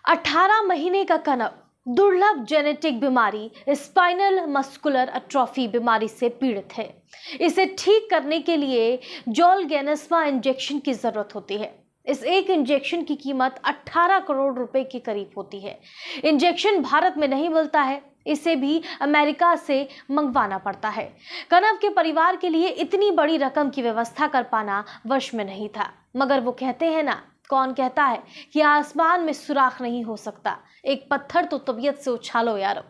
18 महीने का कनव दुर्लभ जेनेटिक बीमारी स्पाइनल मस्कुलर एट्रोफी बीमारी से पीड़ित है। इसे ठीक करने के लिए जोलगेन्समा इंजेक्शन की जरूरत होती है। इस एक इंजेक्शन की कीमत 18 करोड़ रुपए के करीब होती है। इंजेक्शन भारत में नहीं मिलता है, इसे भी अमेरिका से मंगवाना पड़ता है। कनव के परिवार के लिए इतनी बड़ी रकम की व्यवस्था कर पाना वश में नहीं था, मगर वो कहते हैं ना, कौन कहता है कि आसमान में सुराख नहीं हो सकता, एक पत्थर तो तबीयत से उछालो यारो।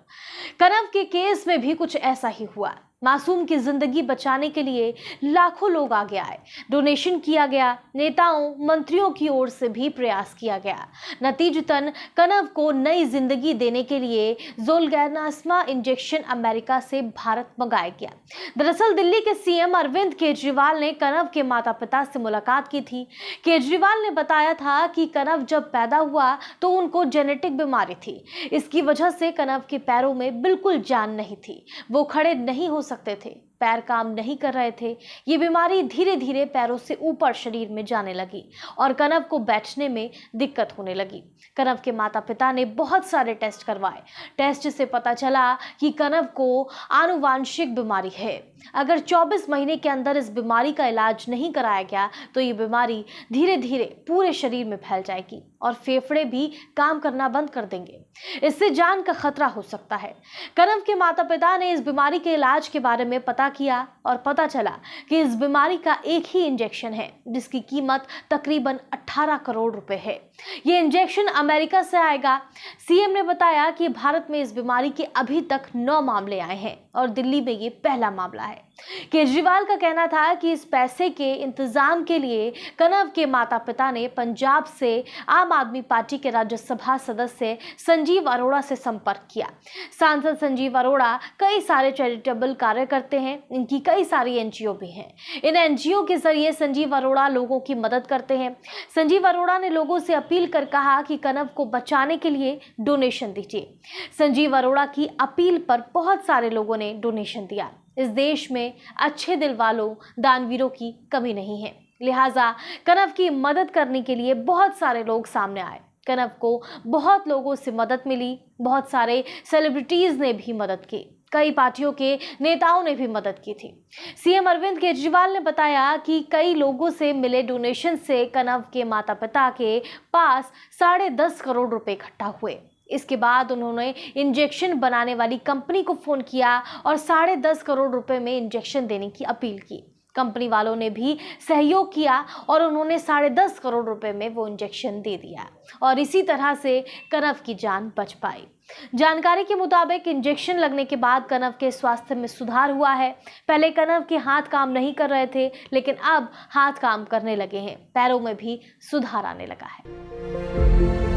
कनव के केस में भी कुछ ऐसा ही हुआ। मासूम की जिंदगी बचाने के लिए लाखों लोग आगे आए, डोनेशन किया गया, नेताओं मंत्रियों की ओर से भी प्रयास किया गया। नतीजतन कनव को नई जिंदगी देने के लिए जोलगेन्समा इंजेक्शन अमेरिका से भारत मंगाया गया। दरअसल दिल्ली के सीएम अरविंद केजरीवाल ने कनव के माता पिता से मुलाकात की थी। केजरीवाल ने बताया था कि कनव जब पैदा हुआ तो उनको जेनेटिक बीमारी थी। इसकी वजह से कनव के पैरों में बिल्कुल जान नहीं थी, वो खड़े नहीं हो सकते थे, पैर काम नहीं कर रहे थे। ये बीमारी धीरे धीरे पैरों से ऊपर शरीर में जाने लगी और कनव को बैठने में दिक्कत होने लगी। कनव के माता पिता ने बहुत सारे टेस्ट करवाए। टेस्ट से पता चला कि कनव को आनुवांशिक बीमारी है। अगर 24 महीने के अंदर इस बीमारी का इलाज नहीं कराया गया तो ये बीमारी धीरे धीरे पूरे शरीर में फैल जाएगी और फेफड़े भी काम करना बंद कर देंगे। इससे जान का खतरा हो सकता है। कनव के माता पिता ने इस बीमारी के इलाज के बारे में पता किया और पता चला कि इस बीमारी का एक ही इंजेक्शन है जिसकी कीमत तकरीबन 18 करोड़ रुपए है। ये इंजेक्शन अमेरिका से आएगा। सीएम ने बताया कि भारत में इस बीमारी के अभी तक 9 मामले आए हैं और दिल्ली में ये पहला मामला है। केजरीवाल का कहना था कि इस पैसे के इंतजाम के लिए कनव के माता पिता ने पंजाब से आम आदमी पार्टी के राज्यसभा सदस्य संजीव अरोड़ा से संपर्क किया। सांसद संजीव अरोड़ा कई सारे चैरिटेबल कार्य करते हैं, इनकी कई सारी एनजीओ भी हैं। इन एनजीओ के जरिए संजीव अरोड़ा लोगों की मदद करते हैं। संजीव अरोड़ा ने लोगों से अपील कर कहा कि कनव को बचाने के लिए डोनेशन दीजिए। संजीव अरोड़ा की अपील पर बहुत सारे लोगों ने डोनेशन दिया। इस देश में अच्छे दिल वालों, दानवीरों की कमी नहीं है, लिहाजा कनव की मदद करने के लिए बहुत सारे लोग सामने आए। कनव को बहुत लोगों से मदद मिली, बहुत सारे सेलिब्रिटीज ने भी मदद की, कई पार्टियों के नेताओं ने भी मदद की थी। सीएम अरविंद केजरीवाल ने बताया कि कई लोगों से मिले डोनेशन से कनव के माता पिता के पास 10.5 करोड़ रुपए इकट्ठा हुए। इसके बाद उन्होंने इंजेक्शन बनाने वाली कंपनी को फोन किया और 10.5 करोड़ रुपए में इंजेक्शन देने की अपील की। कंपनी वालों ने भी सहयोग किया और उन्होंने 10.5 करोड़ रुपए में वो इंजेक्शन दे दिया और इसी तरह से कनव की जान बच पाई। जानकारी के मुताबिक इंजेक्शन लगने के बाद कनव के स्वास्थ्य में सुधार हुआ है। पहले कनव के हाथ काम नहीं कर रहे थे, लेकिन अब हाथ काम करने लगे हैं, पैरों में भी सुधार आने लगा है।